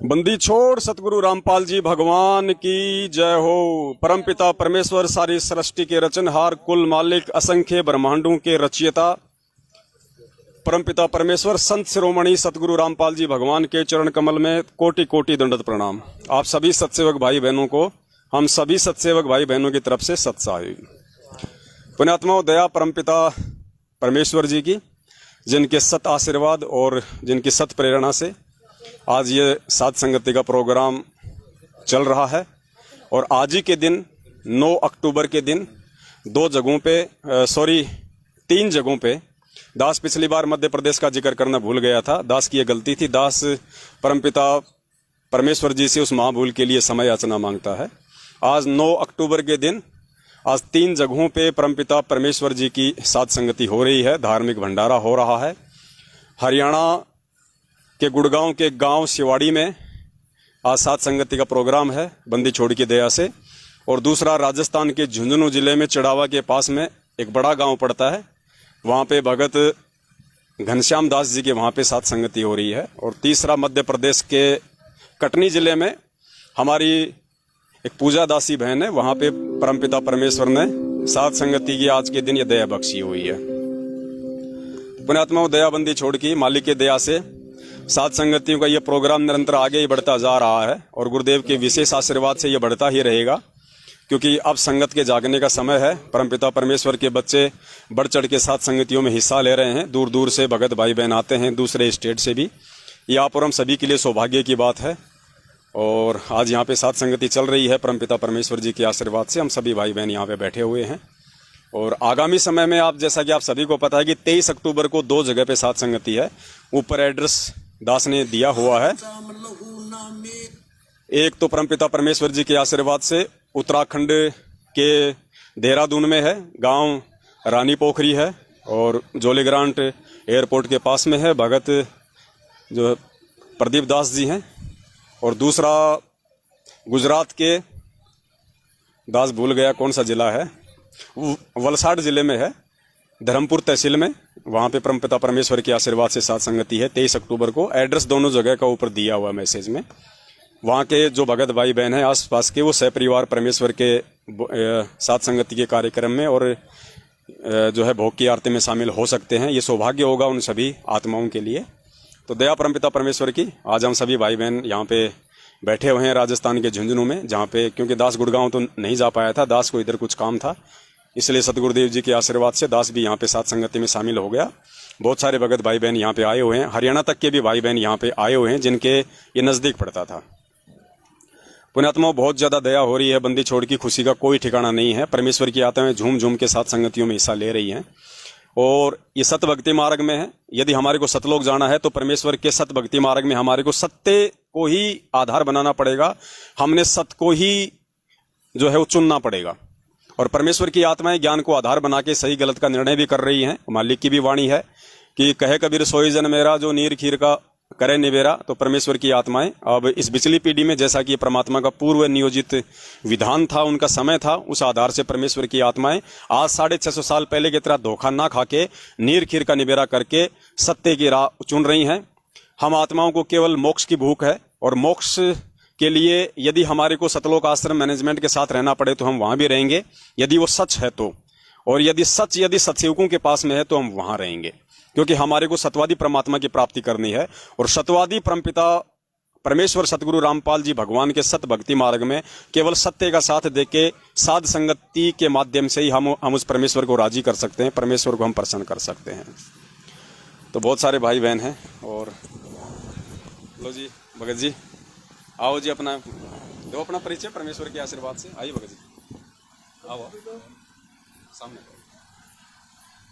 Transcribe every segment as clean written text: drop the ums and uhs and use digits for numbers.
बंदी छोड़ सतगुरु रामपाल जी भगवान की जय हो। परमपिता परमेश्वर सारी सृष्टि के रचनहार, कुल मालिक, असंख्य ब्रह्मांडों के रचयिता परमपिता परमेश्वर संत शिरोमणि सतगुरु रामपाल जी भगवान के चरण कमल में कोटि कोटि दंडवत प्रणाम। आप सभी सत्सेवक भाई बहनों को, हम सभी सत्सेवक भाई बहनों की तरफ से सत्साई पुण्यात्माओं, दया परमपिता परमेश्वर जी की, जिनके सत आशीर्वाद और जिनकी सत प्रेरणा से आज ये साध संगति का प्रोग्राम चल रहा है। और आज ही के दिन 9 अक्टूबर के दिन 3 जगहों पे दास, पिछली बार मध्य प्रदेश का जिक्र करना भूल गया था, दास की ये गलती थी। दास परमपिता परमेश्वर जी से उस महाभूल के लिए समय याचना मांगता है। आज 9 अक्टूबर के दिन आज 3 जगहों पे परमपिता परमेश्वर जी की साध संगति हो रही है, धार्मिक भंडारा हो रहा है। हरियाणा के गुड़गांव के गांव शिवाड़ी में आज साध संगति का प्रोग्राम है बंदी छोड़ की दया से। और दूसरा राजस्थान के झुंझुनू जिले में चड़ावा के पास में एक बड़ा गांव पड़ता है, वहाँ पे भगत घनश्याम दास जी के वहाँ पे साध संगति हो रही है। और तीसरा मध्य प्रदेश के कटनी जिले में हमारी एक पूजा दासी बहन है, वहाँ पे परमपिता परमेश्वर ने साध संगति की आज के दिन ये दया बख्शी हुई है। पुण्यात्माओं, दयाबंदी छोड़ की मालिक के दया से साध संगतियों का ये प्रोग्राम निरंतर आगे ही बढ़ता जा रहा है और गुरुदेव के विशेष आशीर्वाद से ये बढ़ता ही रहेगा, क्योंकि अब संगत के जागने का समय है। परमपिता परमेश्वर के बच्चे बढ़ चढ़ के साध संगतियों में हिस्सा ले रहे हैं। दूर दूर से भगत भाई बहन आते हैं, दूसरे स्टेट से भी। ये आप और हम सभी के लिए सौभाग्य की बात है। और आज यहाँ पे साध संगति चल रही है परमपिता परमेश्वर जी के आशीर्वाद से। हम सभी भाई बहन यहाँ पे बैठे हुए हैं। और आगामी समय में आप, जैसा कि आप सभी को पता है कि 23 अक्टूबर को 2 जगह पे साध संगति है। ऊपर एड्रेस दास ने दिया हुआ है। एक तो परमपिता परमेश्वर जी के आशीर्वाद से उत्तराखंड के देहरादून में है, गांव रानी पोखरी है और जोलीग्रांट एयरपोर्ट के पास में है, भगत जो प्रदीप दास जी हैं। और दूसरा गुजरात के दास, भूल गया कौन सा जिला है, वलसाड जिले में है, धर्मपुर तहसील में। वहाँ पे परमपिता परमेश्वर के आशीर्वाद से साध संगति है 23 अक्टूबर को। एड्रेस दोनों जगह का ऊपर दिया हुआ मैसेज में। वहाँ के जो भगत भाई बहन हैं आसपास के, वो सहपरिवार परमेश्वर के साध संगति के कार्यक्रम में और जो है भोग की आरती में शामिल हो सकते हैं। ये सौभाग्य होगा उन सभी आत्माओं के लिए। तो दया परमपिता परमेश्वर की, आज हम सभी भाई बहन यहाँ पे बैठे हुए हैं राजस्थान के झुंझुनू में, जहाँ पे क्योंकि दास गुड़गांव तो नहीं जा पाया था, दास को इधर कुछ काम था, इसलिए सतगुरुदेव जी के आशीर्वाद से दास भी यहाँ पे साध संगति में शामिल हो गया। बहुत सारे भगत भाई बहन यहाँ पे आए हुए हैं, हरियाणा तक के भी भाई बहन यहाँ पे आए हुए हैं, जिनके ये नज़दीक पड़ता था। पुण्यात्माओं, बहुत ज़्यादा दया हो रही है। बंदी छोड़ की खुशी का कोई ठिकाना नहीं है। परमेश्वर की आत्माएं झूम झूम के साथ संगतियों में हिस्सा ले रही हैं और ये सत भक्ति मार्ग में है। यदि हमारे को सतलोक जाना है तो परमेश्वर के सत भक्ति मार्ग में हमारे को सत्य को ही आधार बनाना पड़ेगा। हमने सत को ही जो है वो चुनना पड़ेगा। और परमेश्वर की आत्माएं ज्ञान को आधार बना के सही गलत का निर्णय भी कर रही हैं। मालिक की भी वाणी है कि कहे कबीर सोई जन मेरा, जो नीर खीर का करे निवेरा। तो परमेश्वर की आत्माएं अब इस पिछली पीढ़ी में, जैसा कि परमात्मा का पूर्व नियोजित विधान था, उनका समय था, उस आधार से परमेश्वर की आत्माएं आज 650 साल पहले की तरह धोखा ना खा के नीर खीर का निवेरा करके सत्य की राह चुन रही हैं। हम आत्माओं को केवल मोक्ष की भूख है और मोक्ष के लिए यदि हमारे को सतलोक आश्रम मैनेजमेंट के साथ रहना पड़े तो हम वहां भी रहेंगे, यदि वो सच है तो। और यदि सतसेवकों के पास में है तो हम वहां रहेंगे, क्योंकि हमारे को सतवादी परमात्मा की प्राप्ति करनी है। और सतवादी परमपिता परमेश्वर सतगुरु रामपाल जी भगवान के सत भक्ति मार्ग में केवल सत्य का साथ देके साध संगति के माध्यम से ही हम उस परमेश्वर को राजी कर सकते हैं, परमेश्वर को हम प्रसन्न कर सकते हैं। तो बहुत सारे भाई बहन हैं। और लो जी भगत जी, आओ जी, अपना दो अपना परिचय परमेश्वर के आशीर्वाद से। आइए भगत जी, आओ सामने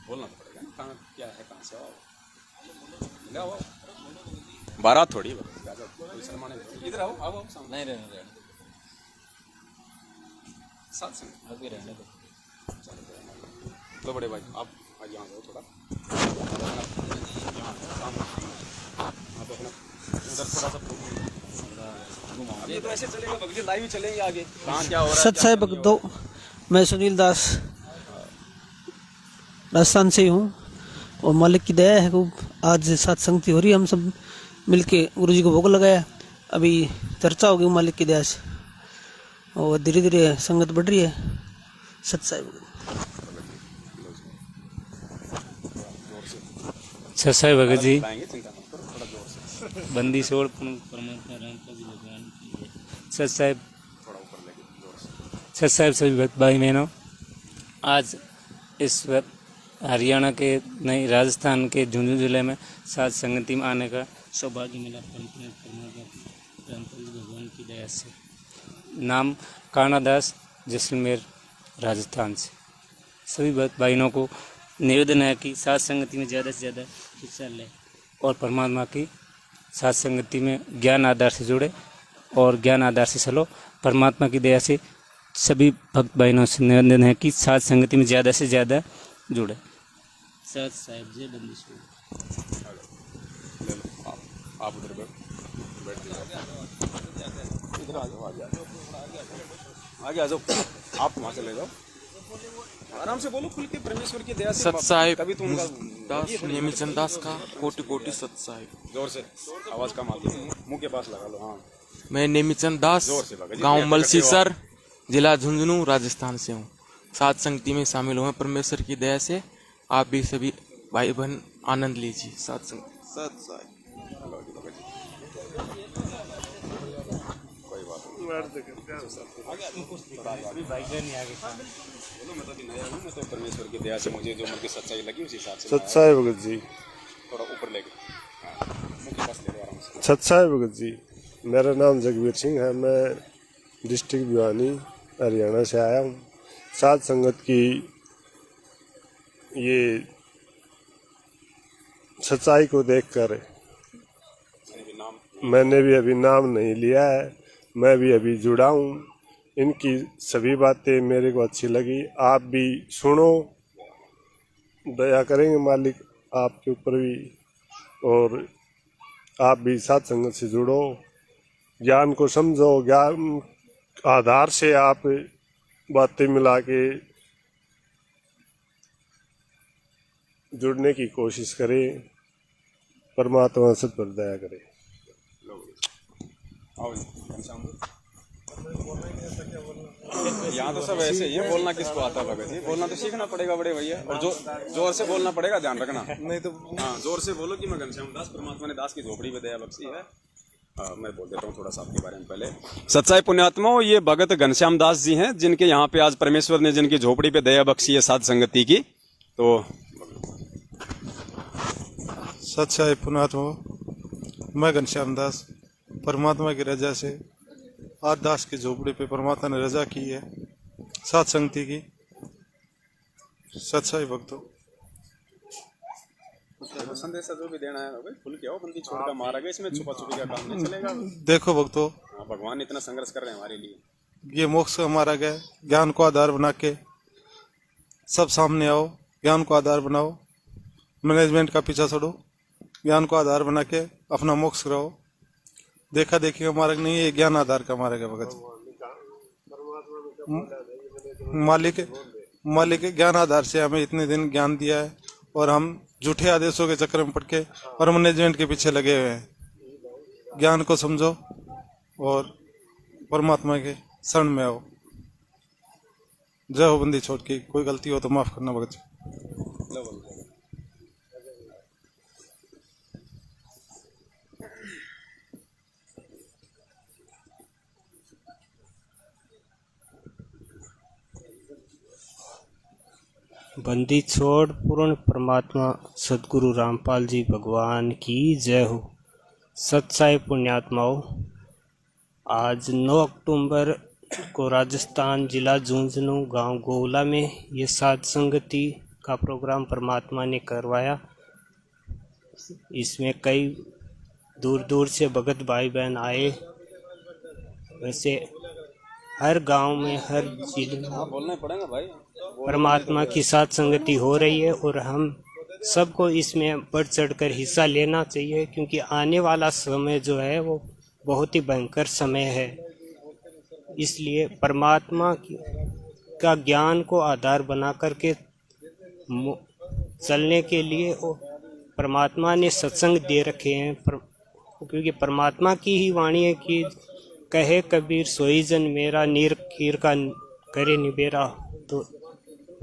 बोलना तो पड़ेगा ना, कहाँ क्या है, कहाँ से आओ, आओ बारात थोड़ी इधर आओ, आओ सामने नहीं रहने साथ संग अभी रहने दो। तो बड़े भाई आप यहाँ आओ थोड़ा, आप अपना उधर थोड़ा सा ये तो ऐसे चलेगा भगत, लाइव चलेंगे आगे कहाँ क्या हो रहा है। सत साहिब भक्तों, मैं सुनील दास राजस्थान से हूँ और मालिक की दया है खूब। आज साथ संगति हो रही है, हम सब मिलके गुरु जी को भोग लगाया अभी चर्चा होगी मालिक की दया से और धीरे धीरे संगत बढ़ रही है। सत्साई सत्साई भगत जी लाएंगे, चिंता मत करो, थोड़ा जोर से, बंदी छोड़ परमात्मा राम का भी भगवान की है। सत्साई थोड़ा ऊपर लेके जोर से। सत्साई सभी भक्त भाई बहनों, आज इस वक्त हरियाणा के नहीं राजस्थान के झुंझुनू जिले में सात संगति में आने का सौभाग्य मिला। भगवान की दया से। नाम कानादास, जैसलमेर, राजस्थान से। सभी भक्त भाइयों को निवेदन है कि सात संगति में ज़्यादा से ज़्यादा हिस्सा लें और परमात्मा की सात संगति में ज्ञान आधार से जुड़े और ज्ञान आधार से चलो। परमात्मा की दया से सभी भक्त भाइयों से निवेदन है कि सात संगति में ज़्यादा से ज़्यादा जुड़े। सात साहिब जय बंदी छोड़। आप उधर बैठ जाओ, इधर आ जाओ, आगे आ जाओ, आप वहाँ चले जाओ, आराम से बोलो, खुल के, परमेश्वर की दया से। सत्साहिब कभी तुम दास नेमीचंद दास का कोटि कोटि सत्साहिब। जोर से, आवाज कम आती है, मुंह के पास लगा लो। हाँ, मैं नेमीचंद दास जोर से लगा जी, गांव प्रकट मलसीसर, जिला झुंझुनू, राजस्थान से हूँ। सात संगति में शामिल हुए परमेश्वर की दया से। आप भी सभी भाई बहन आनंद लीजिए। सात संगति सत्साहिब। मैं तो परमेश्वर की दया से मुझे जो मन की सच्चाई लगी उस हिसाब से सत्साई भगत जी, थोड़ा ऊपर लेके, मुंह के पास ले लो आराम से। सत्साई भगत जी, मेरा नाम जगवीर सिंह है। मैं डिस्ट्रिक्ट भिवानी, हरियाणा से आया हूँ। सात संगत की ये सच्चाई को देखकर मैंने भी अभी नाम नहीं लिया है, मैं भी अभी जुड़ा हूँ। इनकी सभी बातें मेरे को अच्छी लगी। आप भी सुनो, दया करेंगे मालिक आपके ऊपर भी, और आप भी साथ संगत से जुड़ो, ज्ञान को समझो, ज्ञान आधार से आप बातें मिला के जुड़ने की कोशिश करें। परमात्मा सब पर दया करे। यहाँ तो सब ऐसे ही है, बोलना किसको आता है भगत जी, बोलना तो सीखना पड़ेगा बड़े भैया, और जोर से बोलना पड़ेगा, ध्यान रखना। नहीं तो हाँ, जोर से बोलो कि मैं घनश्याम दास, परमात्मा ने दास की झोपड़ी में दया बख्शी है। मैं बोल देता हूँ थोड़ा सा आपके बारे में पहले। सच्चाई पुण्यात्माओं, ये भगत घनश्याम दास जी हैं, जिनके यहाँ पे आज परमेश्वर ने जिनकी झोपड़ी पे दया बख्शी है साध संगति की। तो सच्चाई पुण्यात्मा, मैं घनश्याम दास, परमात्मा की रजा से आज दास की झोपड़ी पे परमात्मा ने रजा की है सात संगति की। सच्चाई भक्तों, संदेश जो भी देना है भाई, खुल के आओ, बंदी छोड़ कर मारा गया, इसमें छुपा छुपी का काम नहीं चलेगा। देखो भक्तों, भगवान इतना संघर्ष कर रहे हैं हमारे लिए। ये मोक्ष का मारा गया, ज्ञान को आधार बना के सब सामने आओ, ज्ञान को आधार बनाओ, मैनेजमेंट का पीछा छोड़ो, ज्ञान को आधार बना के अपना मोक्ष कराओ। देखा देखी का मार्ग नहीं है, ज्ञान आधार का मार्ग है भगत। मालिक ज्ञान आधार से हमें इतने दिन ज्ञान दिया है, और हम झूठे आदेशों के चक्कर में पड़ के और मैनेजमेंट के पीछे लगे हुए हैं। ज्ञान को समझो और परमात्मा के शरण में आओ। जय हो बंदी छोड़ के, कोई गलती हो तो माफ करना भगत। बंदी छोड़ पूर्ण परमात्मा सदगुरु रामपाल जी भगवान की जय हो। सच्चाई पुण्यात्माओं, आज 9 अक्टूबर को राजस्थान जिला झुंझुनू गांव गोला में ये साध संगति का प्रोग्राम परमात्मा ने करवाया। इसमें कई दूर दूर से भगत भाई बहन आए। वैसे हर गांव में, हर जिले में बोलना पड़ेगा भाई, परमात्मा की साथ संगति हो रही है, और हम सबको इसमें बढ़ चढ़कर हिस्सा लेना चाहिए, क्योंकि आने वाला समय जो है वो बहुत ही भयंकर समय है। इसलिए परमात्मा का ज्ञान को आधार बना करके चलने के लिए परमात्मा ने सत्संग दे रखे हैं, क्योंकि परमात्मा की ही वाणी है कि कहे कबीर सोई जन मेरा, नीर खीर का करे निबेरा। तो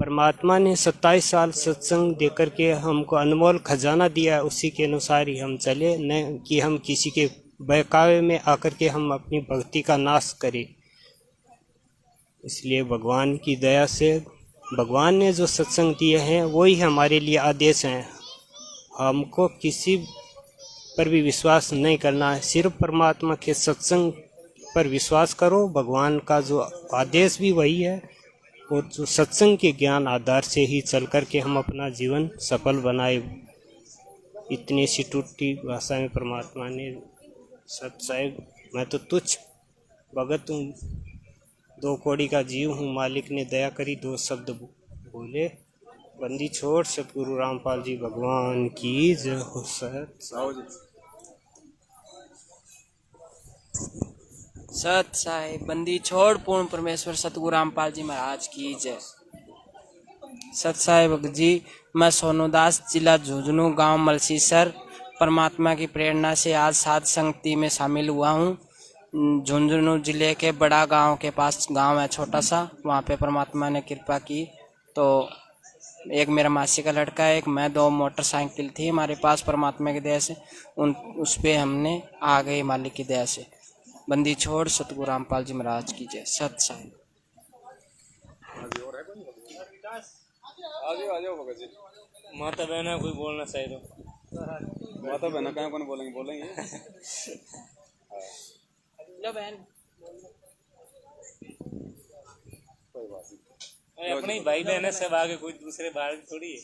परमात्मा ने 27 साल सत्संग देकर के हमको अनमोल खजाना दिया है, उसी के अनुसार ही हम चले, न कि हम किसी के बहकावे में आकर के हम अपनी भक्ति का नाश करें। इसलिए भगवान की दया से भगवान ने जो सत्संग दिए हैं वही हमारे लिए आदेश हैं। हमको किसी पर भी विश्वास नहीं करना है, सिर्फ परमात्मा के सत्संग पर विश्वास करो। भगवान का जो आदेश भी वही है, और जो सत्संग के ज्ञान आधार से ही चल कर के हम अपना जीवन सफल बनाए। इतनी सी टूटी भाषा में परमात्मा ने सत्साई मैं तो तुच्छ भगत हूँ, 2 कौड़ी का जीव हूँ, मालिक ने दया करी 2 शब्द बोले। बंदी छोड़ सतगुरु रामपाल जी भगवान की जय हो। सत साहिब बंदी छोड़ पूर्ण परमेश्वर सतगुरु रामपाल जी महाराज की जय। सत साहिब जी, मैं सोनूदास, जिला झुंझुनू, गांव मलसीसर, परमात्मा की प्रेरणा से आज साध संगति में शामिल हुआ हूँ। झुंझुनू जिले के बड़ा गांव के पास गांव है छोटा सा, वहाँ पे परमात्मा ने कृपा की। तो एक मेरा मासी का लड़का है, एक मैं, 2 मोटरसाइकिल थी हमारे पास परमात्मा की दया से, उस पे हमने आ गए मालिक की दया से। बंदी छोड़ सतगुरु रामपाल जी महाराज की जय। सत साहिब। माता बहना कोई बोलना चाहिए तो माता बहना कहाँ कौन बोलेंगे अपने ही भाई बहन है, सब आगे कोई दूसरे बाहर थोड़ी है।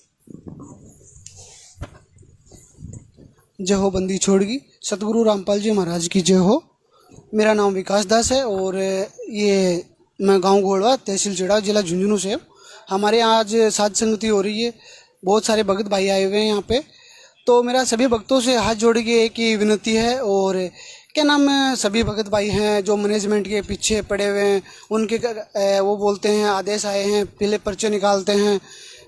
जय हो बंदी छोड़गी सतगुरु रामपाल जी महाराज की जय हो। मेरा नाम विकास दास है और ये मैं गांव घोड़वा, तहसील चिड़ाव, जिला झुंझुनू से। हमारे यहाँ आज साध संगति हो रही है, बहुत सारे भक्त भाई आए हुए हैं यहाँ पे। तो मेरा सभी भक्तों से हाथ जोड़ के एक ही विनती है, और क्या नाम सभी भगत भाई हैं जो मैनेजमेंट के पीछे पड़े हुए हैं, उनके वो बोलते हैं आदेश आए हैं पहले पर्चे निकालते हैं।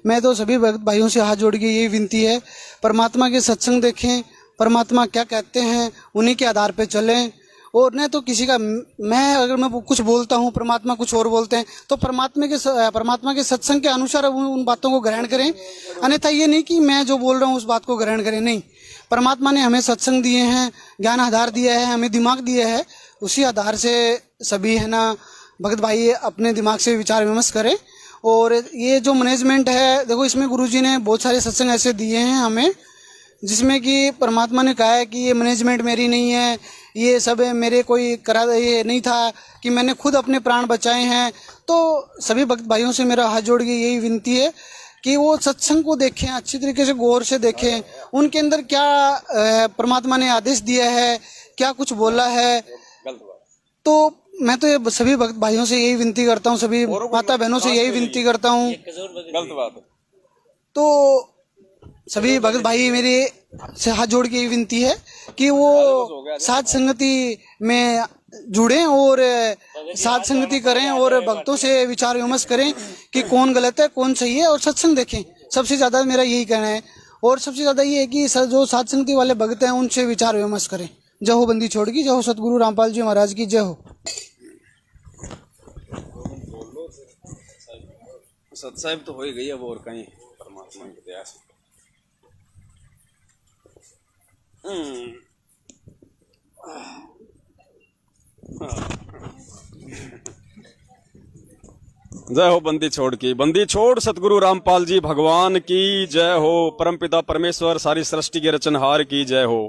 मैं तो सभी भगत भाइयों से हाथ जोड़ के यही विनती है, परमात्मा के सत्संग देखें, परमात्मा क्या कहते हैं उन्हीं के आधार पे चलें। और नहीं तो किसी का, मैं अगर मैं कुछ बोलता हूँ परमात्मा कुछ और बोलते हैं, तो परमात्मा के सत्संग के अनुसार उन बातों को ग्रहण करें। अन्यथा ये नहीं कि मैं जो बोल रहा हूँ उस बात को ग्रहण करें, नहीं। परमात्मा ने हमें सत्संग दिए हैं, ज्ञान आधार दिया है, हमें दिमाग दिया है, उसी आधार से सभी है ना भगत भाई अपने दिमाग से विचार विमर्श करें। और ये जो मैनेजमेंट है, देखो इसमें गुरुजी ने बहुत सारे सत्संग ऐसे दिए हैं हमें, जिसमें कि परमात्मा ने कहा है कि ये मैनेजमेंट मेरी नहीं है, ये सब मेरे कोई ये नहीं था कि मैंने खुद अपने प्राण बचाए हैं। तो सभी भक्त भाइयों से मेरा हाथ जोड़ के यही विनती है कि वो सत्संग को देखें, अच्छी तरीके से गौर से देखें, उनके अंदर क्या परमात्मा ने आदेश दिया है, क्या कुछ बोला है। तो मैं तो ये सभी भक्त भाइयों से यही विनती करता हूँ, सभी माता बहनों से यही विनती करता हूँ। तो सभी भगत भाई मेरे से हाथ जोड़ के यही विनती है कि वो साध संगति में जुड़ें और साध संगति करें और भक्तों से विचार विमर्श करें कि कौन गलत है कौन सही है, और सत्संग देखें। सबसे ज्यादा मेरा यही कहना है, और सबसे ज्यादा ये है कि जो साध संगति वाले भक्त हैं उनसे विचार विमर्श करें। जय हो बंदी छोड़गी, जय हो सतगुरु रामपाल जी महाराज की जय हो। सत्साहिब तो हो ही गई है, वो और कहीं परमात्मा की दया से। जय हो बंदी छोड़ की, बंदी छोड़ सतगुरु रामपाल जी भगवान की जय हो। परमपिता परमेश्वर सारी सृष्टि के रचनहार की जय हो।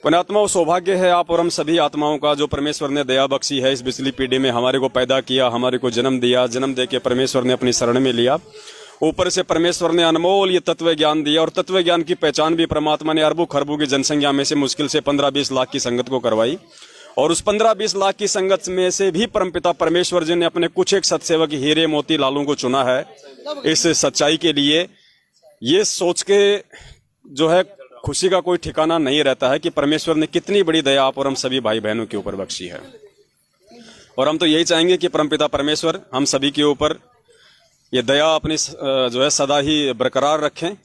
पुण्यात्माओं, सौभाग्य है आप और हम सभी आत्माओं का जो परमेश्वर ने दया बख्शी है, इस बिजली पीढ़ी में हमारे को पैदा किया, हमारे को जन्म दिया, जन्म दे के परमेश्वर ने अपनी शरण में लिया। ऊपर से परमेश्वर ने अनमोल ये तत्व ज्ञान दिया, और तत्व ज्ञान की पहचान भी परमात्मा ने अरबों खरबों की जनसंख्या में से मुश्किल से 15-20 लाख की संगत को करवाई। और उस 15-20 लाख की संगत में से भी परमपिता परमेश्वर जी ने अपने कुछ एक सत्सेवक हीरे मोती लालों को चुना है इस सच्चाई के लिए। ये सोच के जो है खुशी का कोई ठिकाना नहीं रहता है कि परमेश्वर ने कितनी बड़ी दया आप और हम सभी भाई बहनों के ऊपर बख्शी है। और हम तो यही चाहेंगे कि परमपिता परमेश्वर हम सभी के ऊपर ये दया अपनी जो है सदा ही बरकरार रखें,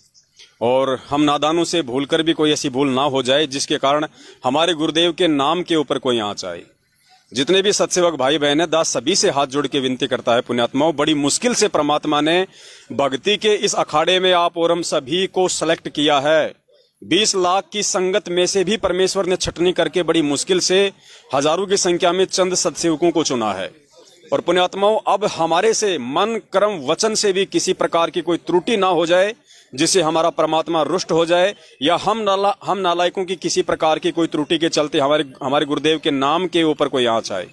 और हम नादानों से भूलकर भी कोई ऐसी भूल ना हो जाए जिसके कारण हमारे गुरुदेव के नाम के ऊपर कोई आंच आए। जितने भी सत्सेवक भाई बहन है, दास सभी से हाथ जोड़ के विनती करता है पुण्यात्माओं, बड़ी मुश्किल से परमात्मा ने भक्ति के इस अखाड़े में आप और हम सभी को सेलेक्ट किया है। 20 लाख की संगत में से भी परमेश्वर ने छटनी करके बड़ी मुश्किल से हजारों की संख्या में चंद सत्सेवकों को चुना है। और पुण्यात्माओं, अब हमारे से मन कर्म वचन से भी किसी प्रकार की कोई त्रुटि ना हो जाए जिससे हमारा परमात्मा रुष्ट हो जाए, या हम नालायकों की किसी प्रकार की कोई त्रुटि के चलते हमारे गुरुदेव के नाम के ऊपर कोई आंच आए।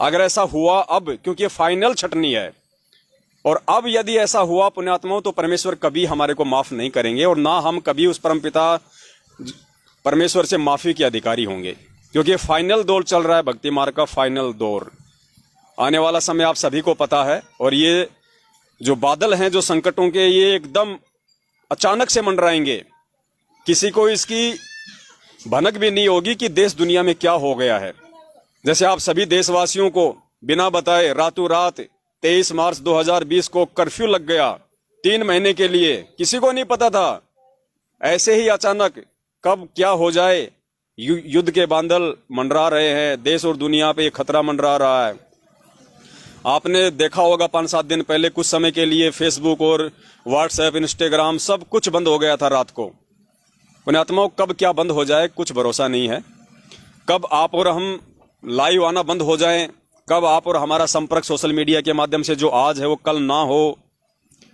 अगर ऐसा हुआ अब, क्योंकि ये फाइनल छटनी है, और अब यदि ऐसा हुआ पुण्यात्माओं तो परमेश्वर कभी हमारे को माफ नहीं करेंगे और ना हम कभी उस परमपिता परमेश्वर से माफी के अधिकारी होंगे, क्योंकि ये फाइनल दौर चल रहा है, भक्ति मार्ग का फाइनल दौर। आने वाला समय आप सभी को पता है, और ये जो बादल हैं जो संकटों के, ये एकदम अचानक से मंडराएंगे। किसी को इसकी भनक भी नहीं होगी कि देश दुनिया में क्या हो गया है। जैसे आप सभी देशवासियों को बिना बताए रातों रात 23 मार्च 2020 को कर्फ्यू लग गया 3 महीने के लिए, किसी को नहीं पता था। ऐसे ही अचानक कब क्या हो जाए, युद्ध के बादल मंडरा रहे हैं, देश और दुनिया पे खतरा मंडरा रहा है। आपने देखा होगा 5-7 दिन पहले कुछ समय के लिए फेसबुक और व्हाट्सएप, इंस्टाग्राम सब कुछ बंद हो गया था रात को। पुण्यात्माओं, कब क्या बंद हो जाए कुछ भरोसा नहीं है। कब आप और हम लाइव आना बंद हो जाएं, कब आप और हमारा संपर्क सोशल मीडिया के माध्यम से जो आज है वो कल ना हो।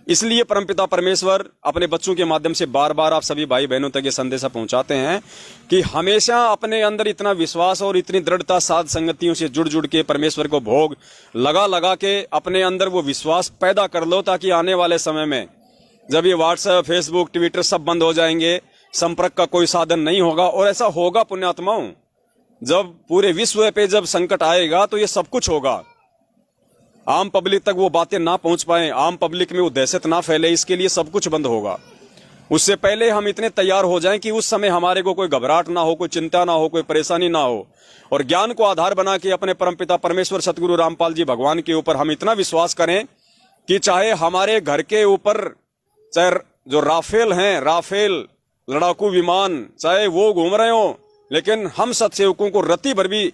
इसलिए परमपिता परमेश्वर अपने बच्चों के माध्यम से बार बार आप सभी भाई बहनों तक ये संदेशा पहुंचाते हैं कि हमेशा अपने अंदर इतना विश्वास और इतनी दृढ़ता साध संगतियों से जुड़ जुड़ के परमेश्वर को भोग लगा लगा के अपने अंदर वो विश्वास पैदा कर लो, ताकि आने वाले समय में जब ये व्हाट्सएप, फेसबुक, ट्विटर सब बंद हो जाएंगे, संपर्क का कोई साधन नहीं होगा। और ऐसा होगा पुण्यात्माओं, जब पूरे विश्व पे जब संकट आएगा तो ये सब कुछ होगा। आम पब्लिक तक वो बातें ना पहुंच पाए, आम पब्लिक में वो दहशत ना फैले, इसके लिए सब कुछ बंद होगा। उससे पहले हम इतने तैयार हो जाएं कि उस समय हमारे को कोई घबराहट ना हो, कोई चिंता ना हो, कोई परेशानी ना हो, और ज्ञान को आधार बना के अपने परमपिता परमेश्वर सतगुरु रामपाल जी भगवान के ऊपर हम इतना विश्वास करें कि चाहे हमारे घर के ऊपर चाहे जो राफेल हैं, राफेल लड़ाकू विमान चाहे वो घूम रहे हो, लेकिन हम सत्सेवकों को रत्ती भर भी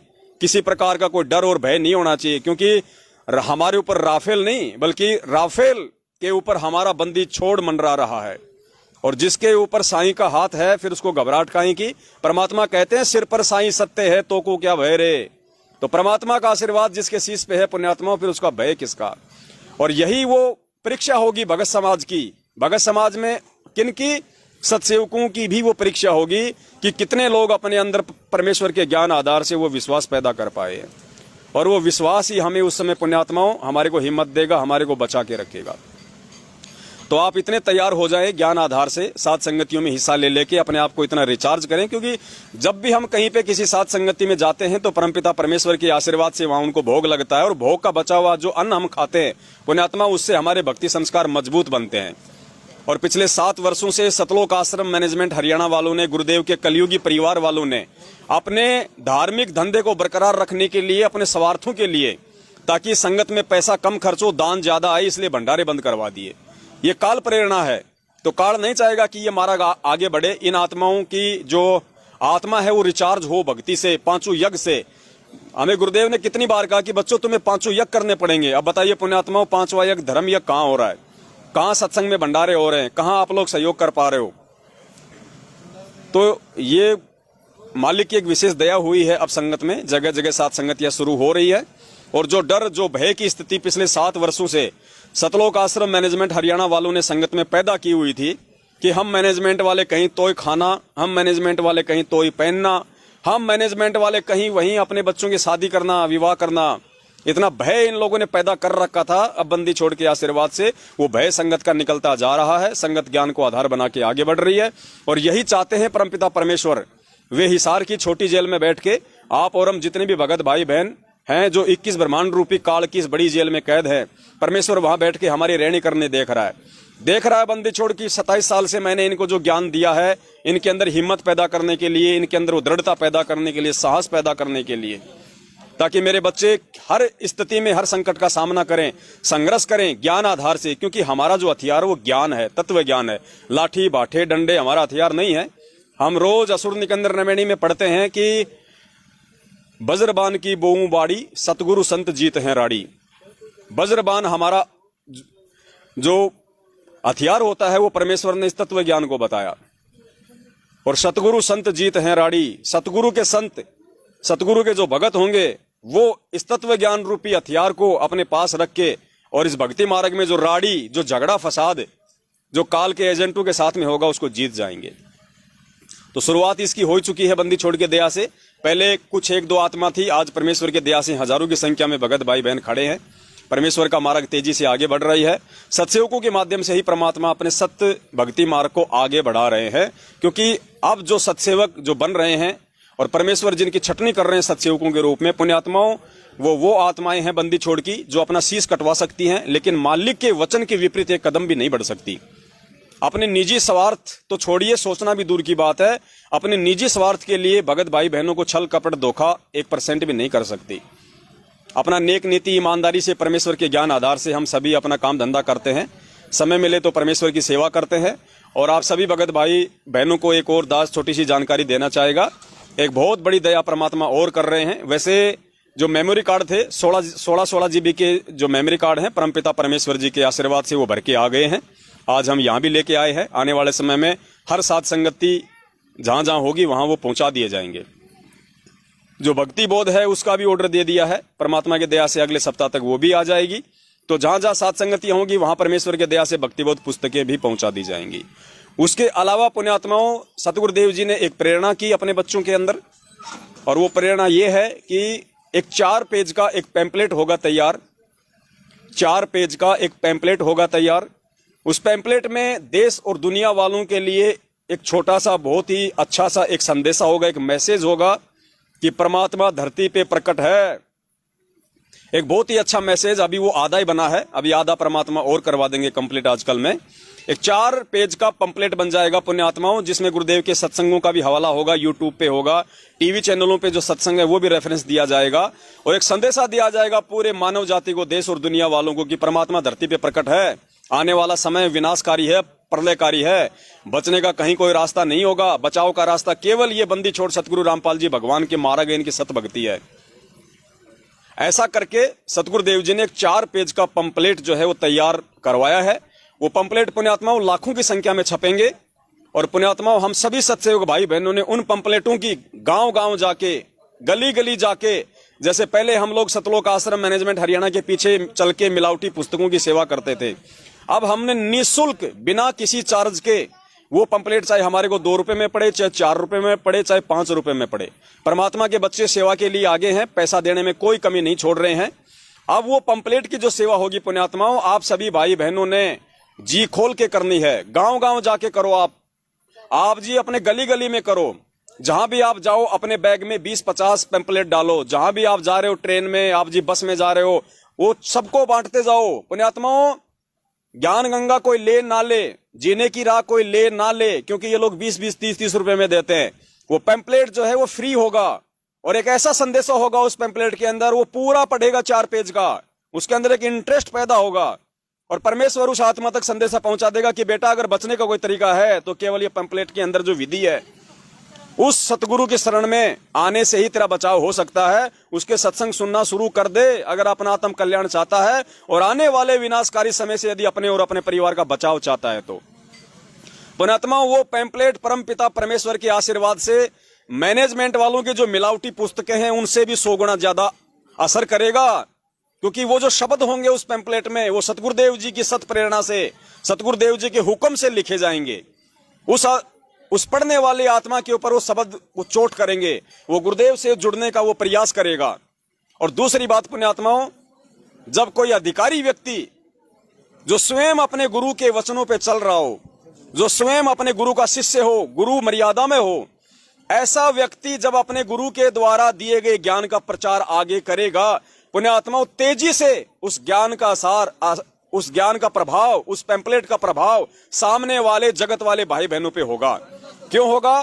किसी प्रकार का कोई डर और भय नहीं होना चाहिए, क्योंकि हमारे ऊपर राफेल नहीं बल्कि राफेल के ऊपर हमारा बंदी छोड़ मंडरा रहा है। और जिसके ऊपर साईं का हाथ है फिर उसको घबराहट काहे की। परमात्मा कहते हैं सिर पर साईं सत्य है तो को क्या भय रे। तो परमात्मा का आशीर्वाद जिसके शीश पे है पुण्यात्मा, फिर उसका भय किसका। और यही वो परीक्षा होगी भगत समाज की। भगत समाज में किनकी, सत्सेवकों की भी वो परीक्षा होगी कि कितने लोग अपने अंदर परमेश्वर के ज्ञान आधार से वो विश्वास पैदा कर पाए हैं। और वो विश्वास ही हमें उस समय पुण्यात्माओं हमारे को हिम्मत देगा, हमारे को बचा के रखेगा। तो आप इतने तैयार हो जाएं ज्ञान आधार से, साथ संगतियों में हिस्सा ले लेके अपने आप को इतना रिचार्ज करें, क्योंकि जब भी हम कहीं पे किसी साथ संगति में जाते हैं तो परमपिता परमेश्वर के आशीर्वाद से वहां उनको भोग लगता है, और भोग का बचा हुआ जो अन्न हम खाते हैं पुण्यात्मा, उससे हमारे भक्ति संस्कार मजबूत बनते हैं। और पिछले 7 वर्षों से सतलोक आश्रम मैनेजमेंट हरियाणा वालों ने, गुरुदेव के कलयुगी परिवार वालों ने अपने धार्मिक धंधे को बरकरार रखने के लिए, अपने स्वार्थों के लिए, ताकि संगत में पैसा कम खर्च हो, दान ज्यादा आए, इसलिए भंडारे बंद करवा दिए। ये काल प्रेरणा है, तो काल नहीं चाहेगा कि ये मार्ग आगे बढ़े। इन आत्माओं की जो आत्मा है वो रिचार्ज हो भक्ति से, 5 यज्ञ से। हमें गुरुदेव ने कितनी बार कहा कि बच्चों तुम्हें 5 यज्ञ करने पड़ेंगे। अब बताइए पुण्यात्माओं, 5वां यज्ञ धर्म यज्ञ कहाँ हो रहा है, कहाँ सत्संग में भंडारे हो रहे हैं, कहाँ आप लोग सहयोग कर पा रहे हो। तो ये मालिक की एक विशेष दया हुई है। अब संगत में जगह जगह साथ संगतियां शुरू हो रही है, और जो डर, जो भय की स्थिति पिछले 7 वर्षों से सतलोक आश्रम मैनेजमेंट हरियाणा वालों ने संगत में पैदा की हुई थी कि हम मैनेजमेंट वाले कहीं तोय खाना, हम मैनेजमेंट वाले कहीं तोय पहनना, हम मैनेजमेंट वाले कहीं वहीं अपने बच्चों की शादी करना, विवाह करना, इतना भय इन लोगों ने पैदा कर रखा था। अब बंदी छोड़ के आशीर्वाद से वो भय संगत का निकलता जा रहा है। संगत ज्ञान को आधार बना के आगे बढ़ रही है, और यही चाहते हैं परमपिता परमेश्वर। वे हिसार की छोटी जेल में बैठ के आप और हम जितने भी भगत भाई बहन हैं जो 21 ब्रह्मांड रूपी काल की इस बड़ी जेल में कैद है, परमेश्वर वहां बैठ के हमारी रहनी करने देख रहा है। बंदी छोड़ की 27 साल से मैंने इनको जो ज्ञान दिया है, इनके अंदर हिम्मत पैदा करने के लिए, इनके अंदर दृढ़ता पैदा करने के लिए, साहस पैदा करने के लिए। ताकि मेरे बच्चे हर स्थिति में, हर संकट का सामना करें, संघर्ष करें ज्ञान आधार से, क्योंकि हमारा जो हथियार वो ज्ञान है, तत्व ज्ञान है। लाठी बाठे डंडे हमारा हथियार नहीं है। हम रोज असुर निकंदर नवेणी में पढ़ते हैं कि वज्रबान की बोऊ बाड़ी, सतगुरु संत जीत हैं राड़ी। वज्रबान हमारा जो हथियार होता है वो परमेश्वर ने इस तत्व ज्ञान को बताया। और सतगुरु संत जीत हैं राड़ी, सतगुरु के संत, सतगुरु के जो भगत होंगे वो इस तत्व ज्ञान रूपी हथियार को अपने पास रख के और इस भक्ति मार्ग में जो राड़ी, जो झगड़ा फसाद जो काल के एजेंटों के साथ में होगा उसको जीत जाएंगे। तो शुरुआत इसकी हो चुकी है बंदी छोड़ के दया से। पहले कुछ एक दो आत्मा थी, आज परमेश्वर के दया से हजारों की संख्या में भगत भाई बहन खड़े हैं। परमेश्वर का मार्ग तेजी से आगे बढ़ रही है। सत्सेवकों के माध्यम से ही परमात्मा अपने सत्य भक्ति मार्ग को आगे बढ़ा रहे हैं, क्योंकि अब जो सत्सेवक जो बन रहे हैं और परमेश्वर जिनकी छटनी कर रहे हैं सत्सेवकों के रूप में, पुण्यात्माओं, वो आत्माएं हैं बंदी छोड़ की जो अपना शीश कटवा सकती हैं, लेकिन मालिक के वचन के विपरीत एक कदम भी नहीं बढ़ सकती। अपने निजी स्वार्थ तो छोड़िए, सोचना भी दूर की बात है, अपने निजी स्वार्थ के लिए भगत भाई बहनों को छल कपट धोखा 1% भी नहीं कर सकती। अपना नेक नीति ईमानदारी से परमेश्वर के ज्ञान आधार से हम सभी अपना काम धंधा करते हैं, समय मिले तो परमेश्वर की सेवा करते हैं। और आप सभी भगत भाई बहनों को एक और दास छोटी सी जानकारी देना चाहेगा। एक बहुत बड़ी दया परमात्मा और कर रहे हैं। वैसे जो मेमोरी कार्ड थे 16 GB के जो मेमोरी कार्ड हैं, परमपिता परमेश्वर जी के आशीर्वाद से वो भर के आ गए हैं। आज हम यहाँ भी लेके आए हैं। आने वाले समय में हर साथ संगति जहां जहां होगी वहां वो पहुंचा दिए जाएंगे। जो भक्ति बोध है उसका भी ऑर्डर दे दिया है परमात्मा की दया से, अगले सप्ताह तक वो भी आ जाएगी। तो जहां जहां सात संगतियां होंगी वहां परमेश्वर की दया से भक्ति बोध पुस्तकें भी पहुंचा दी जाएंगी। उसके अलावा पुण्यात्माओं, सतगुरुदेव जी ने एक प्रेरणा की अपने बच्चों के अंदर, और वो प्रेरणा ये है कि एक 4 पेज का एक पैम्पलेट होगा तैयार। 4 पेज का एक पैम्पलेट होगा तैयार। उस पैम्पलेट में देश और दुनिया वालों के लिए एक छोटा सा, बहुत ही अच्छा सा एक संदेशा होगा, एक मैसेज होगा कि परमात्मा धरती पे प्रकट है। एक बहुत ही अच्छा मैसेज। अभी वो आधा ही बना है, अभी आधा परमात्मा और करवा देंगे कंप्लीट आजकल में। एक 4 पेज का पंपलेट बन जाएगा पुण्यात्माओं, जिसमें गुरुदेव के सत्संगों का भी हवाला होगा, यूट्यूब पे होगा, टीवी चैनलों पे जो सत्संग है वो भी रेफरेंस दिया जाएगा, और एक संदेशा दिया जाएगा पूरे मानव जाति को, देश और दुनिया वालों को, कि परमात्मा धरती पे प्रकट है। आने वाला समय विनाशकारी है, प्रलयकारी है, बचने का कहीं कोई रास्ता नहीं होगा। बचाव का रास्ता केवल ये बंदी छोड़ सतगुरु रामपाल जी भगवान के मार्ग, इनकी सत भक्ति है। ऐसा करके सतगुरुदेव जी ने एक 4 पेज का पंपलेट जो है वो तैयार करवाया है। वो पंपलेट पुण्यात्माओं लाखों की संख्या में छपेंगे, और पुण्यात्माओं हम सभी सत्सेवक भाई बहनों ने उन पंपलेटों की गांव गांव जाके, गली गली जाके, जैसे पहले हम लोग सतलोक आश्रम मैनेजमेंट हरियाणा के पीछे चल के मिलावटी पुस्तकों की सेवा करते थे, अब हमने निःशुल्क बिना किसी चार्ज के वो पंपलेट, चाहे हमारे को 2 रुपए में पड़े, चाहे 4 रुपए में पड़े, चाहे 5 रुपए में पड़े, परमात्मा के बच्चे सेवा के लिए आगे हैं, पैसा देने में कोई कमी नहीं छोड़ रहे हैं। अब वो पंपलेट की जो सेवा होगी पुण्यात्माओं, आप सभी भाई बहनों ने जी खोल के करनी है। गांव गांव जाके करो, आप जी अपने गली गली में करो। जहां भी आप जाओ अपने बैग में 20-50 पैम्पलेट डालो। जहां भी आप जा रहे हो, ट्रेन में, आप जी बस में जा रहे हो, वो सबको बांटते जाओ। पुण्यात्माओं, ज्ञान गंगा कोई ले ना ले, जीने की राह कोई ले ना ले, क्योंकि ये लोग 20-20, 30-30 रुपए में देते हैं। वो पैम्पलेट जो है वो फ्री होगा, और एक ऐसा संदेशा होगा उस पैम्पलेट के अंदर, वो पूरा पढ़ेगा 4 पेज का, उसके अंदर एक इंटरेस्ट पैदा होगा, और परमेश्वर उस आत्मा तक संदेशा पहुंचा देगा कि बेटा अगर बचने का कोई तरीका है तो केवल ये पैम्पलेट के अंदर जो विधि है, उस सतगुरु की शरण में आने से ही तेरा बचाव हो सकता है। उसके सत्संग सुनना शुरू कर दे अगर अपना आत्म कल्याण चाहता है, और आने वाले विनाशकारी समय से यदि अपने और अपने परिवार का बचाव चाहता है तो। पुण्यात्मा, वो पैम्पलेट परम पिता परमेश्वर के आशीर्वाद से मैनेजमेंट वालों की जो मिलावटी पुस्तकें हैं उनसे भी 100 गुना ज्यादा असर करेगा, क्योंकि वो जो शब्द होंगे उस पैम्पलेट में वो सतगुरुदेव जी की सत प्रेरणा से, सतगुरुदेव जी के हुक्म से लिखे जाएंगे। उस पढ़ने वाले आत्मा के ऊपर वो शब्द वो चोट करेंगे, वो गुरुदेव से जुड़ने का वो प्रयास करेगा। और दूसरी बात पुण्यात्माओं, जब कोई अधिकारी व्यक्ति जो स्वयं अपने गुरु के वचनों पे चल रहा हो, जो स्वयं अपने गुरु का शिष्य हो, गुरु मर्यादा में हो, ऐसा व्यक्ति जब अपने गुरु के द्वारा दिए गए ज्ञान का प्रचार आगे करेगा, पुण्यात्माओं, तेजी से उस ज्ञान का सार, उस ज्ञान का प्रभाव, उस पैम्पलेट का प्रभाव सामने वाले जगत वाले भाई बहनों पे होगा। क्यों होगा?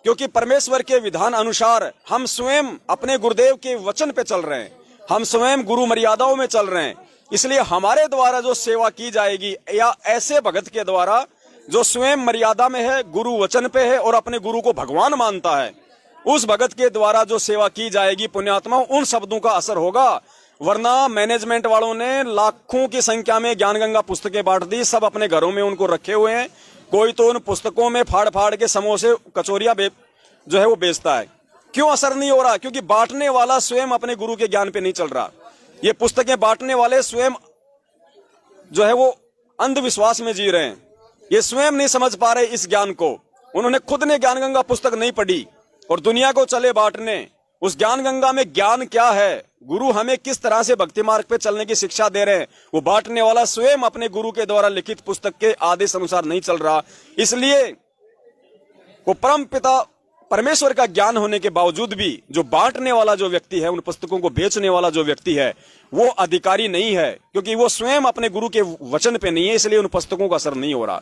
क्योंकि परमेश्वर के विधान अनुसार हम स्वयं अपने गुरुदेव के वचन पे चल रहे हैं, हम स्वयं गुरु मर्यादाओं में चल रहे हैं। इसलिए हमारे द्वारा जो सेवा की जाएगी या ऐसे भगत के द्वारा जो स्वयं मर्यादा में है, गुरु वचन पे है और अपने गुरु को भगवान मानता है, उस भगत के द्वारा जो सेवा की जाएगी पुण्यात्माओं, उन शब्दों का असर होगा। वरना मैनेजमेंट वालों ने लाखों की संख्या में ज्ञान गंगा पुस्तकें बांट दी, सब अपने घरों में उनको रखे हुए हैं। कोई तो उन पुस्तकों में फाड़ फाड़ के समोसे कचौरियां जो है वो बेचता है। क्यों असर नहीं हो रहा? क्योंकि बांटने वाला स्वयं अपने गुरु के ज्ञान पे नहीं चल रहा। ये पुस्तकें बांटने वाले स्वयं जो है वो अंधविश्वास में जी रहे हैं, ये स्वयं नहीं समझ पा रहे इस ज्ञान को। उन्होंने खुद ने ज्ञान गंगा पुस्तक नहीं पढ़ी और दुनिया को चले बांटने। उस ज्ञान गंगा में ज्ञान क्या है, गुरु हमें किस तरह से भक्ति मार्ग पे चलने की शिक्षा दे रहे हैं, वो बांटने वाला स्वयं अपने गुरु के द्वारा लिखित पुस्तक के आदेश अनुसार नहीं चल रहा। इसलिए वो परम पिता परमेश्वर का ज्ञान होने के बावजूद भी जो बांटने वाला जो व्यक्ति है, उन पुस्तकों को बेचने वाला जो व्यक्ति है, वो अधिकारी नहीं है, क्योंकि वो स्वयं अपने गुरु के वचन पे नहीं है। इसलिए उन पुस्तकों का असर नहीं हो रहा।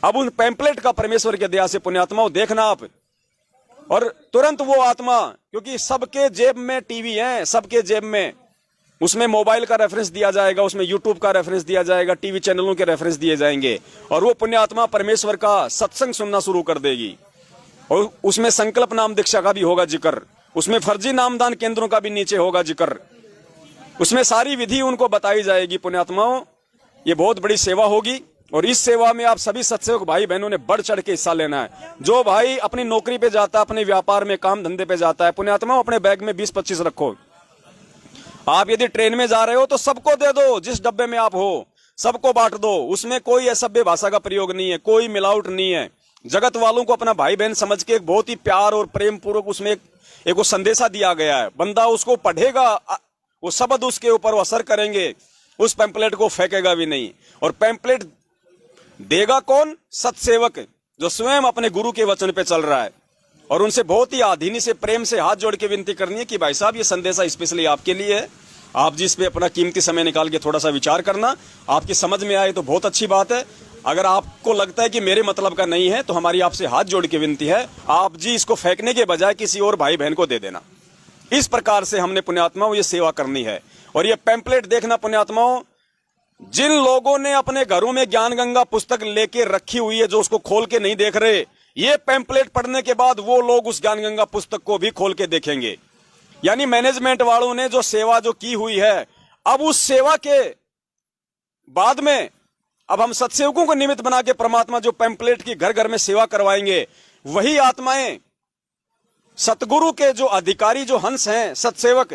अब उन पैम्पलेट का परमेश्वर के दया से पुण्यात्माओं देखना आप, और तुरंत वो आत्मा, क्योंकि सबके जेब में टीवी है, सबके जेब में, उसमें मोबाइल का रेफरेंस दिया जाएगा, उसमें यूट्यूब का रेफरेंस दिया जाएगा, टीवी चैनलों के रेफरेंस दिए जाएंगे, और वो पुण्यात्मा परमेश्वर का सत्संग सुनना शुरू कर देगी। और उसमें संकल्प नाम दीक्षा का भी होगा जिक्र, उसमें फर्जी नामदान केंद्रों का भी नीचे होगा जिक्र, उसमें सारी विधि उनको बताई जाएगी। पुण्यात्माओं, ये बहुत बड़ी सेवा होगी और इस सेवा में आप सभी सत्सेवक भाई बहनों ने बढ़ चढ़ के हिस्सा लेना है। जो भाई अपनी नौकरी पे जाता है, अपने व्यापार में काम धंधे पे जाता है, पुण्यात्माओं अपने बैग में 20-25 रखो। आप यदि ट्रेन में जा रहे हो तो सबको दे दो, जिस डब्बे में आप हो सबको बांट दो। उसमें कोई असभ्य भाषा का प्रयोग नहीं है, कोई मिलावट नहीं है। जगत वालों को अपना भाई बहन समझ के एक बहुत ही प्यार और प्रेम पूर्वक उसमें एक वो संदेशा दिया गया है। बंदा उसको पढ़ेगा, वो शब्द उसके ऊपर असर करेंगे, उस पैम्पलेट को फेंकेगा भी नहीं। और पैम्पलेट देगा कौन? सत्सेवक, जो स्वयं अपने गुरु के वचन पे चल रहा है। और उनसे बहुत ही आधीनी से प्रेम से हाथ जोड़ के विनती करनी है कि भाई साहब, ये संदेशा स्पेशली आपके लिए है, आप जिस पे अपना कीमती समय निकाल के थोड़ा सा विचार करना। आपकी समझ में आए तो बहुत अच्छी बात है। अगर आपको लगता है कि मेरे मतलब का नहीं है तो हमारी आपसे हाथ जोड़ के विनती है, आप जी इसको फेंकने के बजाय किसी और भाई बहन को दे देना। इस प्रकार से हमने पुण्यात्माओं ये सेवा करनी है। और ये पैम्पलेट देखना पुण्यात्माओं, जिन लोगों ने अपने घरों में ज्ञान गंगा पुस्तक लेके रखी हुई है, जो उसको खोल के नहीं देख रहे, ये पैम्पलेट पढ़ने के बाद वो लोग उस ज्ञान गंगा पुस्तक को भी खोल के देखेंगे। यानी मैनेजमेंट वालों ने जो सेवा जो की हुई है, अब उस सेवा के बाद में अब हम सत्सेवकों को निमित्त बना के परमात्मा जो पैम्पलेट की घर घर में सेवा करवाएंगे, वही आत्माएं सतगुरु के जो अधिकारी, जो हंस हैं, सत्सेवक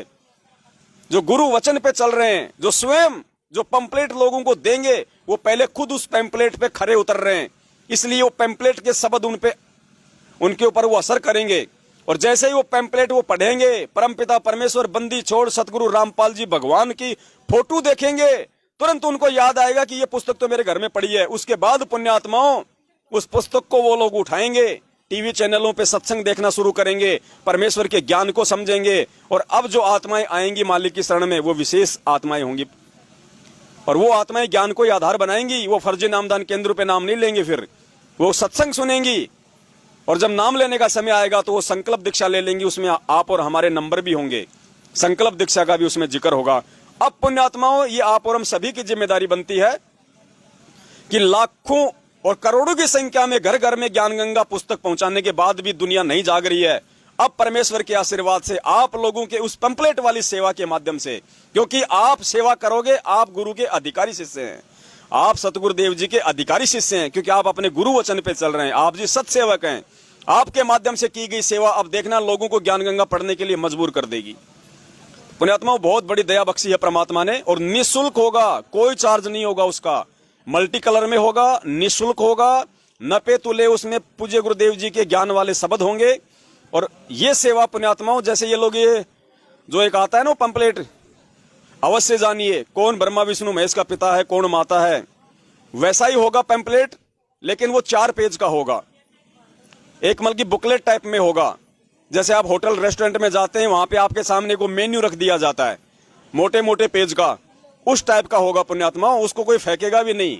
जो गुरु वचन पे चल रहे हैं, जो स्वयं जो पैम्पलेट लोगों को देंगे, वो पहले खुद उस पैम्पलेट पे खरे उतर रहे हैं। इसलिए वो पैम्पलेट के शब्द उनके ऊपर वो असर करेंगे। और जैसे ही वो पैम्पलेट वो पढ़ेंगे, परमपिता परमेश्वर बंदी छोड़ सतगुरु रामपाल जी भगवान की फोटो देखेंगे, तुरंत उनको याद आएगा कि ये पुस्तक तो मेरे घर में पड़ी है। उसके बाद पुण्यात्माओं उस पुस्तक को वो लोग उठाएंगे, टीवी चैनलों पे सत्संग देखना शुरू करेंगे, परमेश्वर के ज्ञान को समझेंगे। और अब जो आत्माएं आएंगी मालिक की शरण में, वो विशेष आत्माएं होंगी और वो आत्माएं ज्ञान को आधार बनाएंगी। वो फर्जी नामदान केंद्र पे नाम नहीं लेंगे, फिर वो सत्संग सुनेंगी। और जब नाम लेने का समय आएगा तो वो संकल्प दीक्षा ले लेंगी। उसमें आप और हमारे नंबर भी होंगे, संकल्प दीक्षा का भी उसमें जिक्र होगा। अब पुण्यात्माओं, ये आप और हम सभी की जिम्मेदारी बनती है कि लाखों और करोड़ों की संख्या में घर घर में ज्ञान गंगा पुस्तक पहुंचाने के बाद भी दुनिया नहीं जाग रही है। अब परमेश्वर के आशीर्वाद से आप लोगों के उस पैम्पलेट वाली सेवा के माध्यम से, क्योंकि आप सेवा करोगे, आप गुरु के अधिकारी शिष्य हैं, आप सतगुरुदेव जी के अधिकारी शिष्य हैं, क्योंकि आप अपने गुरु वचन पे चल रहे हैं, आप जी सत्सेवक हैं। आपके माध्यम से की गई सेवा अब देखना लोगों को ज्ञान गंगा पढ़ने के लिए मजबूर कर देगी। पुण्यात्माओं, बहुत बड़ी दया बख्शी है परमात्मा ने, और निःशुल्क होगा, कोई चार्ज नहीं होगा उसका। मल्टी कलर में होगा, निःशुल्क होगा, न पे तुले उसमें पूज्य गुरुदेव जी के ज्ञान वाले शब्द होंगे। और ये सेवा पुण्यात्माओं, जैसे ये लोग ये जो एक आता है ना पंपलेट, अवश्य जानिए कौन ब्रह्मा विष्णु महेश का पिता है, कौन माता है, वैसा ही होगा पैम्पलेट, लेकिन वो 4 पेज का होगा। एक मतलब की बुकलेट टाइप में होगा। जैसे आप होटल रेस्टोरेंट में जाते हैं, वहां पे आपके सामने को मेन्यू रख दिया जाता है, मोटे मोटे पेज का, उस टाइप का होगा पुण्यात्मा। उसको कोई फेंकेगा भी नहीं,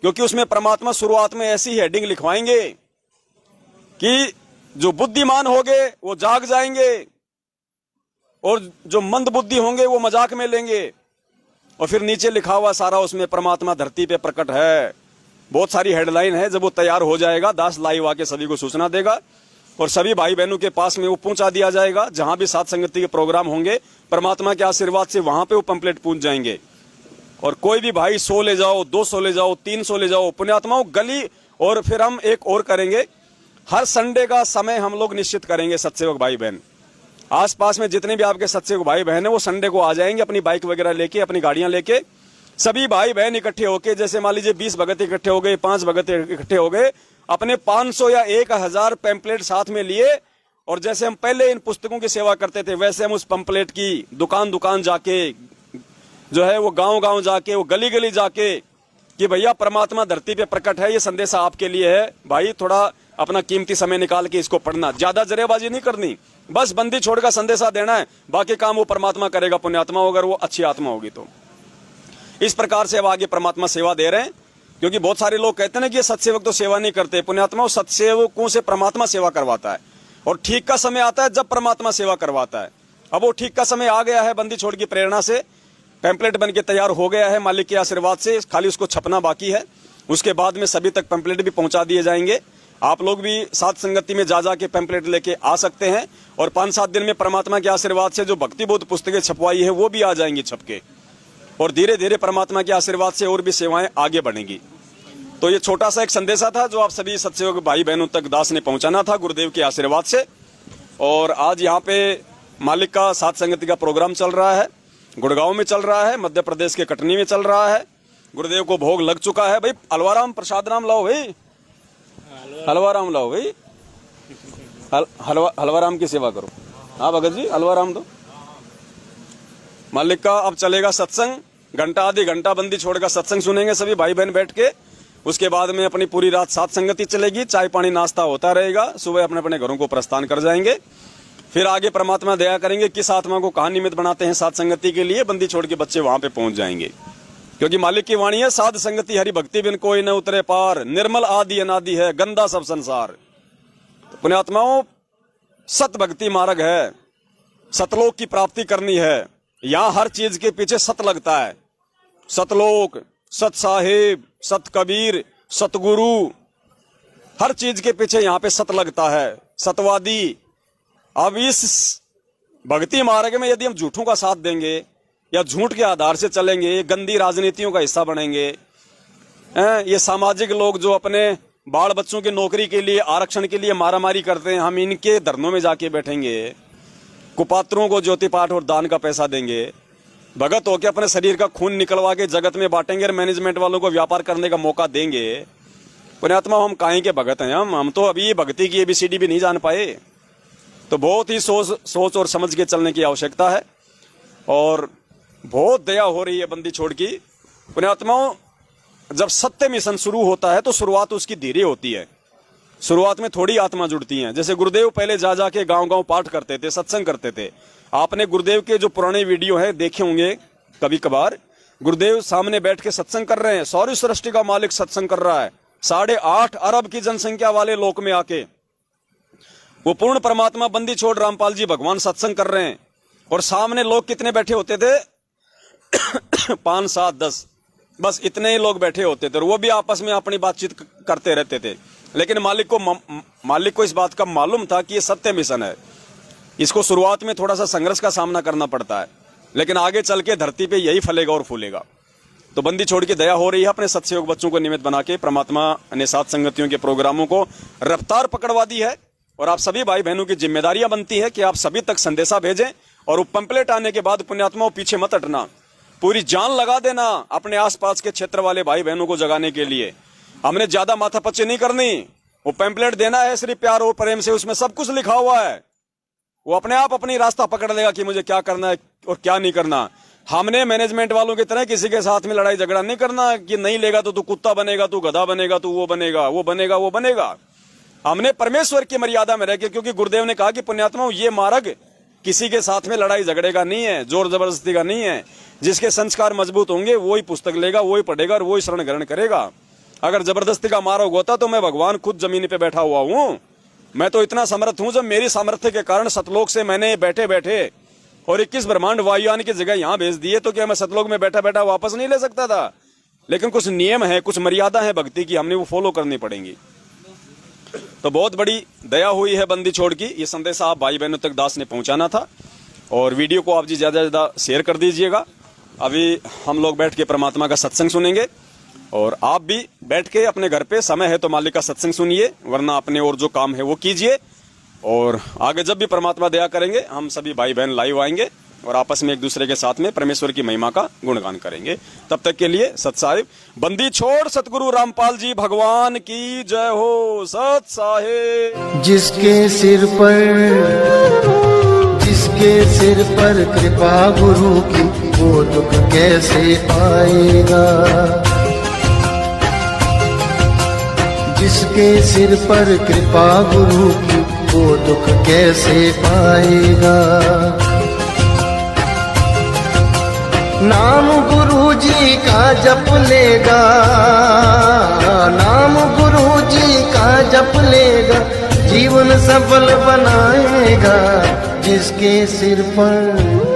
क्योंकि उसमें परमात्मा शुरुआत में ऐसी हेडिंग लिखवाएंगे कि जो बुद्धिमान होंगे वो जाग जाएंगे और जो मंद बुद्धि होंगे वो मजाक में लेंगे। और फिर नीचे लिखा हुआ सारा उसमें परमात्मा धरती पे प्रकट है, बहुत सारी हेडलाइन है। जब वो तैयार हो जाएगा दास लाइव आके सभी को सूचना देगा और सभी भाई बहनों के पास में वो पहुंचा दिया जाएगा। जहां भी सात संगति के प्रोग्राम होंगे परमात्मा के आशीर्वाद से वहां पे वो पंपलेट पहुंच जाएंगे। और कोई भी भाई 100 ले जाओ, 200 ले जाओ, 300 ले जाओ, पुण्यात्माओं गली। और फिर हम एक और करेंगे, हर संडे का समय हम लोग निश्चित करेंगे। सत्सेवक भाई बहन आसपास में जितने भी आपके सत्सेवक भाई बहन है वो संडे को आ जाएंगे अपनी बाइक वगैरह लेके, अपनी गाड़ियां लेके। सभी भाई बहन इकट्ठे होके, जैसे मान लीजिए 20 भगत इकट्ठे हो गए, 5 भगत इकट्ठे हो गए, अपने 500 या 1000 पैम्पलेट साथ में लिए। और जैसे हम पहले इन पुस्तकों की सेवा करते थे वैसे हम उस पैम्पलेट की दुकान दुकान जाके, जो है वो गांव गांव जाके, वो गली गली जाके कि भैया परमात्मा धरती पे प्रकट है, ये संदेशा आपके लिए है भाई, थोड़ा अपना कीमती समय निकाल के इसको पढ़ना। ज्यादा जरेबाजी नहीं करनी, बस बंदी छोड़ का संदेशा देना है, बाकी काम वो परमात्मा करेगा। पुण्यात्मा अगर वो अच्छी आत्मा होगी तो इस प्रकार से अब आगे परमात्मा सेवा दे रहे हैं। क्योंकि बहुत सारे लोग कहते हैं ना कि ये सत्सेवक तो सेवा नहीं करते। पुण्यात्मा सत्सेवकों से परमात्मा सेवा करवाता है और ठीक का समय आता है जब परमात्मा सेवा करवाता है। अब वो ठीक का समय आ गया है, बंदी छोड़ की प्रेरणा से पैम्पलेट बन के तैयार हो गया है मालिक के आशीर्वाद से, खाली उसको छपना बाकी है। उसके बाद में सभी तक पैम्पलेट भी पहुंचा दिए जाएंगे। आप लोग भी सात संगति में जा के पैम्पलेट लेके आ सकते हैं और 5-7 दिन में परमात्मा के आशीर्वाद से जो भक्ति बोध पुस्तकें छपवाई है वो भी आ जाएंगी छपके। और धीरे धीरे परमात्मा के आशीर्वाद से और भी सेवाएं आगे बढ़ेंगी। तो ये छोटा सा एक संदेशा था जो आप सभी सत्सेवक भाई बहनों तक दास ने पहुंचाना था गुरुदेव के आशीर्वाद से। और आज यहाँ पे मालिक का सात संगति का प्रोग्राम चल रहा है, गुड़गांव में चल रहा है, मध्य प्रदेश के कटनी में चल रहा है। गुरुदेव को भोग लग चुका है। भाई हलवाराम प्रसाद राम लाओ, भाई हलवाराम लाओ, भाई हलवाराम की सेवा करो। हाँ भगत जी हलवाराम दो। मालिक का अब चलेगा सत्संग, घंटा आधी घंटा बंदी छोड़कर सत्संग सुनेंगे सभी भाई बहन बैठ के। उसके बाद में अपनी पूरी रात सात संगति चलेगी, चाय पानी नाश्ता होता रहेगा, सुबह अपने अपने घरों को प्रस्थान कर जाएंगे। फिर आगे परमात्मा दया करेंगे किस आत्मा को कहाँ निमित्त बनाते हैं सात संगति के लिए, बंदी छोड़ के बच्चे वहां पे पहुंच जाएंगे। क्योंकि मालिक की वाणी है, साध संगति हरि भक्ति बिन कोई न उतरे पार, निर्मल आदि अनादि है गंदा सब संसार। तो पुण्यात्माओं सत भक्ति मार्ग है, सतलोक की प्राप्ति करनी है। यहाँ हर चीज के पीछे सत लगता है, सतलोक, सत साहिब, सत कबीर, सतगुरु, हर चीज के पीछे यहाँ पे सत लगता है, सतवादी। अब इस भक्ति मार्ग में यदि हम झूठों का साथ देंगे या झूठ के आधार से चलेंगे, गंदी राजनीतियों का हिस्सा बनेंगे, ये सामाजिक लोग जो अपने बाल बच्चों की नौकरी के लिए, आरक्षण के लिए मारामारी करते हैं, हम इनके धरनों में जाके बैठेंगे, कुपात्रों को ज्योति पाठ और दान का पैसा देंगे, भगत होके अपने शरीर का खून निकलवा के जगत में बांटेंगे और मैनेजमेंट वालों को व्यापार करने का मौका देंगे। पुण्यात्मा हम काहे के भगत हैं? हम तो अभी भक्ति की ABCD भी नहीं जान पाए। तो बहुत ही सोच और समझ के चलने की आवश्यकता है। और बहुत दया हो रही है बंदी छोड़ की। पुण्यात्माओं जब सत्य मिशन शुरू होता है तो शुरुआत उसकी धीरे होती है, शुरुआत में थोड़ी आत्मा जुड़ती हैं। जैसे गुरुदेव पहले जा के गांव गांव पाठ करते थे, सत्संग करते थे। आपने गुरुदेव के जो पुराने वीडियो हैं देखे होंगे कभी कभार, गुरुदेव सामने बैठ के सत्संग कर रहे हैं, सारी सृष्टि का मालिक सत्संग कर रहा है, 8.5 अरब की जनसंख्या वाले लोक में आके वो पूर्ण परमात्मा बंदी छोड़ रामपाल जी भगवान सत्संग कर रहे हैं। और सामने लोग कितने बैठे होते थे? 5, 7, 10, बस इतने ही लोग बैठे होते थे और वो भी आपस में अपनी बातचीत करते रहते थे। लेकिन मालिक को इस बात का मालूम था कि ये सत्य मिशन है, इसको शुरुआत में थोड़ा सा संघर्ष का सामना करना पड़ता है, लेकिन आगे चल के धरती पे यही फलेगा और फूलेगा। तो बंदी छोड़ के दया हो रही है, अपने सत्सयोग बच्चों को निमित्त बना के परमात्मा ने सात संगतियों के प्रोग्रामों को रफ्तार पकड़वा दी है। और आप सभी भाई बहनों की जिम्मेदारियां बनती है कि आप सभी तक संदेशा भेजें। और वो पंपलेट आने के बाद पुण्यात्माओं पीछे मत हटना, पूरी जान लगा देना अपने आसपास के क्षेत्र वाले भाई बहनों को जगाने के लिए। हमने ज्यादा माथापच्ची नहीं करनी, वो पैम्पलेट देना है सिर्फ प्यार और प्रेम से, उसमें सब कुछ लिखा हुआ है। वो अपने आप अपनी रास्ता पकड़ लेगा कि मुझे क्या करना है और क्या नहीं करना। हमने मैनेजमेंट वालों की तरह किसी के साथ में लड़ाई झगड़ा नहीं करना कि नहीं लेगा तो तू कुत्ता बनेगा, तू गधा बनेगा, तू वो बनेगा, वो बनेगा, वो बनेगा। हमने परमेश्वर की मर्यादा में रह के, क्योंकि गुरुदेव ने कहा कि पुण्यात्माओं ये मार्ग किसी के साथ में लड़ाई झगड़े का नहीं है, जोर जबरदस्ती का नहीं है। जिसके संस्कार मजबूत होंगे वो ही पुस्तक लेगा, वो ही पढ़ेगा और वो ही शरण ग्रहण करेगा। अगर जबरदस्ती का मार्ग होता तो मैं भगवान खुद जमीन पे बैठा हुआ हूँ, मैं तो इतना समर्थ हूं, जब मेरी सामर्थ्य के कारण सतलोक से मैंने बैठे बैठे और 21 ब्रह्मांड वायुयान की जगह यहां भेज दिए, तो क्या मैं सतलोक में बैठा बैठा वापस नहीं ले सकता था? लेकिन कुछ नियम है, कुछ मर्यादा है भक्ति की, हमने वो फॉलो करनी पड़ेंगी। तो बहुत बड़ी दया हुई है बंदी छोड़ की। ये संदेश आप भाई बहनों तक दास ने पहुंचाना था, और वीडियो को आप जी ज्यादा ज्यादा शेयर कर दीजिएगा। अभी हम लोग बैठ के परमात्मा का सत्संग सुनेंगे, और आप भी बैठ के अपने घर पे समय है तो मालिक का सत्संग सुनिए, वरना अपने और जो काम है वो कीजिए। और आगे जब भी परमात्मा दया करेंगे, हम सभी भाई बहन लाइव आएंगे और आपस में एक दूसरे के साथ में परमेश्वर की महिमा का गुणगान करेंगे। तब तक के लिए सत साहिब। बंदी छोड़ सतगुरु रामपाल जी भगवान की जय हो। सत साहिब। जिसके सिर पर कृपा गुरु की, वो दुख कैसे पाएगा? जिसके सिर पर कृपा गुरु की, वो दुख कैसे पाएगा? नाम गुरु जी का जप लेगा, नाम गुरु जी का जप लेगा, जीवन सफल बनाएगा। जिसके सिर पर